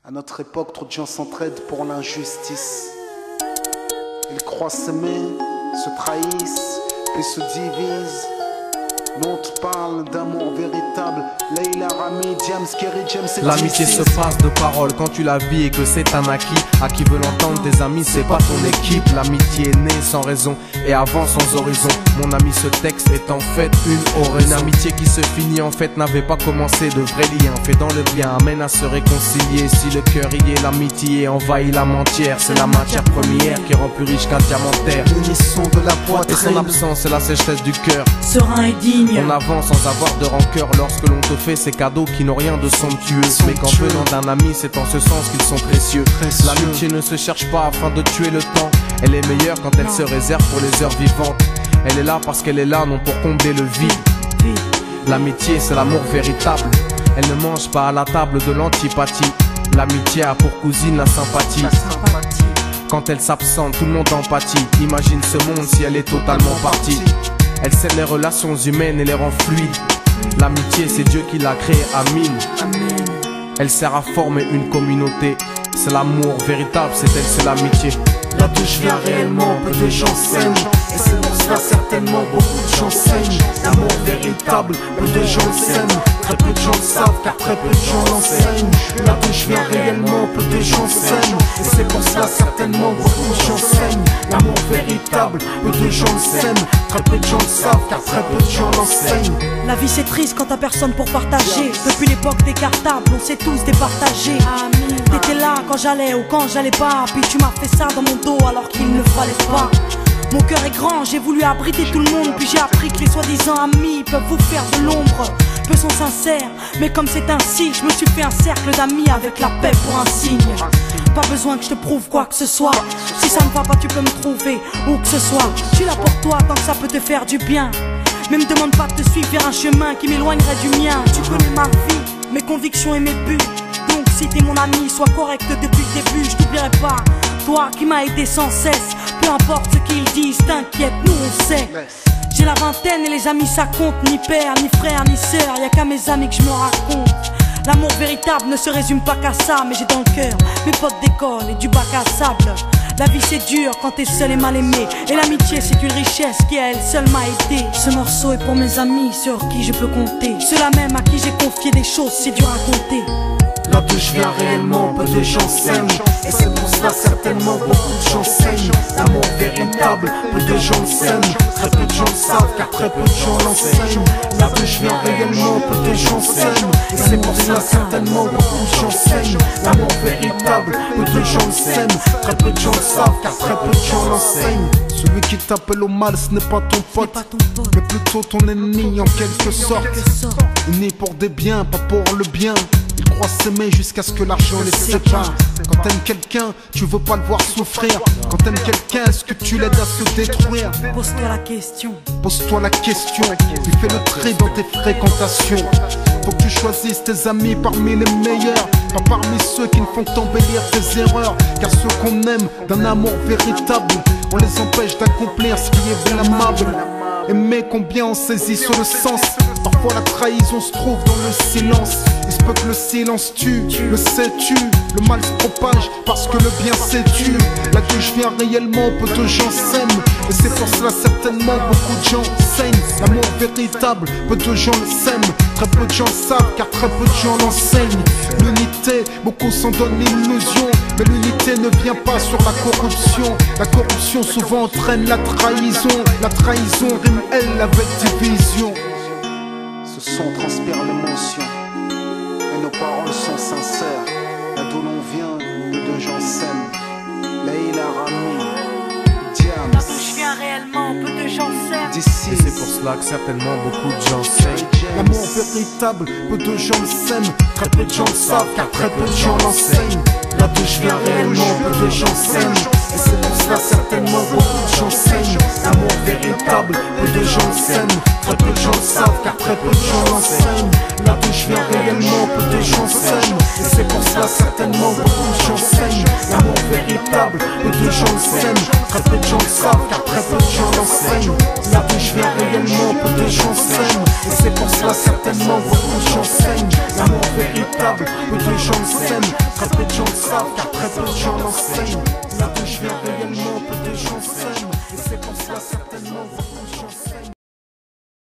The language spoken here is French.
À notre époque, trop de gens s'entraident pour l'injustice. Ils croient s'aimer, se trahissent, puis se divisent. Nous on te parle d'amour véritable. Leila, Rami, Diams, Kerry, James et l'amitié se passe de paroles quand tu la vis et que c'est un acquis. À qui veut l'entendre, tes amis, c'est pas ton équipe. L'amitié est née sans raison et avant sans horizon. Mon ami, ce texte est en fait une oraison. Une amitié qui se finit en fait n'avait pas commencé. De vrais liens faits dans le bien amène à se réconcilier. Si le cœur y est, l'amitié envahit la mentière. C'est la matière première qui rend plus riche qu'un diamantaire. L'unisson de la poitrine et son absence, c'est la sécheresse du cœur. Serein et digne. On avance sans avoir de rancœur lorsque l'on te fait ces cadeaux qui n'ont rien de somptueux. Mais qu'en venant d'un ami, c'est en ce sens qu'ils sont précieux. L'amitié ne se cherche pas afin de tuer le temps. Elle est meilleure quand elle se réserve pour les heures vivantes. Elle est là parce qu'elle est là, non pour combler le vide. L'amitié, c'est l'amour véritable. Elle ne mange pas à la table de l'antipathie. L'amitié a pour cousine la sympathie. Quand elle s'absente, tout le monde empathie. Imagine ce monde si elle est totalement partie. Elle scelle les relations humaines et les rend fluides. L'amitié, c'est Dieu qui l'a créée, Amin. Elle sert à former une communauté. C'est l'amour véritable, c'est elle, c'est l'amitié. Là d'où je viens réellement, peu de gens s'aiment. Et c'est pour cela certainement beaucoup de gens saignent. L'amour véritable, peu de gens s'aiment. Très peu de gens le savent car très peu de gens l'enseignent. Là d'où je viens réellement, peu de gens s'aiment. Et c'est pour cela certainement beaucoup de gens saignent. L'amour véritable, peu de gens le s'aiment. Très peu de gens le savent car très peu de gens l'enseignent. La vie c'est triste quand t'as personne pour partager. Depuis l'époque des cartables, on s'est tous départagés. T'étais là quand j'allais ou quand j'allais pas. Puis tu m'as fait ça dans mon dos alors qu'il ne fallait pas. Mon cœur est grand, j'ai voulu abriter tout le monde. Puis j'ai appris que les soi-disant amis peuvent vous faire de l'ombre. Peu sont sincères, mais comme c'est ainsi, je me suis fait un cercle d'amis avec la paix pour un signe. Pas besoin que je te prouve quoi que ce soit. Si ça ne va pas, tu peux me trouver où que ce soit. Je suis là pour toi tant que ça peut te faire du bien. Mais me demande pas de te suivre vers un chemin qui m'éloignerait du mien. Tu connais ma vie, mes convictions et mes buts. Donc si t'es mon ami, sois correct depuis le début. Je t'oublierai pas, toi qui m'as aidé sans cesse. Peu importe ce qu'ils disent, t'inquiète, nous on sait. J'ai la vingtaine et les amis ça compte. Ni père, ni frère, ni sœur, y'a qu'à mes amis que je me raconte. L'amour véritable ne se résume pas qu'à ça. Mais j'ai dans le cœur mes potes d'école et du bac à sable. La vie c'est dur quand t'es seul et mal aimé. Et l'amitié c'est une richesse qui à elle seule m'a aidé. Ce morceau est pour mes amis sur qui je peux compter. Ceux-là même à qui j'ai confié des choses si dur à compter. Là d'où je viens réellement, peu de gens s'aiment. Et c'est pour cela certainement beaucoup de gens saignent. L'amour véritable, peu de gens s'aiment. Très peu de gens le savent car très peu de gens l'enseignent. Là d'où je viens réellement, peu de gens s'aiment. Et c'est pour cela certainement beaucoup de gens saignent. L'amour véritable, peu de gens s'aiment. Très peu de gens le savent car très peu de gens l'enseignent. Celui qui t'appelle au mal, ce n'est pas ton pote, mais plutôt ton ennemi en quelque sorte. Né pour des biens, pas pour le bien. Ils croient s'aimer jusqu'à ce que l'argent les sépare. Quand t'aimes quelqu'un, tu veux pas le voir souffrir. Quand t'aimes quelqu'un, est-ce que tu l'aides à se détruire? Pose-toi la question. Pose-toi la question. Tu fais le tri dans tes fréquentations. Faut que tu choisisses tes amis parmi les meilleurs, pas parmi ceux qui ne font qu'embellir tes erreurs. Car ceux qu'on aime d'un amour véritable, on les empêche d'accomplir ce qui est blâmable. Aimer combien on saisit sur le sens. Parfois la trahison se trouve dans le silence. Il se peut que le silence tue, le sais-tu. Le mal se propage parce que le bien s'étue. Là d'où je viens réellement, peu de gens s'aiment. Et c'est pour cela certainement beaucoup de gens saignent. L'amour véritable, peu de gens le s'aiment. Très peu de gens le savent car très peu de gens l'enseignent. L'unité, beaucoup s'en donnent l'illusion. Mais l'unité ne vient pas sur la corruption. La corruption souvent entraîne la trahison. La trahison rime elle avec division. Ce son transpire l'émotion et nos paroles sont sincères. Là d'où l'on vient, peu de gens s'aiment. Leila, Rami, Diams. Là d'où je viens réellement, peu de gens s'aiment. Et c'est pour cela que certainement beaucoup de gens s'aiment. L'amour véritable, peu de gens le s'aiment. Très peu de gens le savent car très peu de gens l'enseignent. Là d'où je viens réellement, peu de gens s'aiment. Et c'est pour cela certainement beaucoup de gens saignent. L'amour véritable, peu de gens le s'aiment. Très peu de gens le savent car très peu de gens l'enseignent. Là d'où je viens réellement, peu de gens s'aiment. Et c'est pour cela certainement beaucoup de gens saignent. L'amour véritable, peu de gens le s'aiment. Très peu de gens le savent car très peu de gens l'enseignent. Là d'où je viens réellement, peu de gens s'aiment. Et c'est pour cela certainement beaucoup de gens saignent. L'amour véritable, peu de gens le s'aiment. Très peu de gens le savent car très peu de gens l'enseignent. Là d'où je viens réellement, peu de gens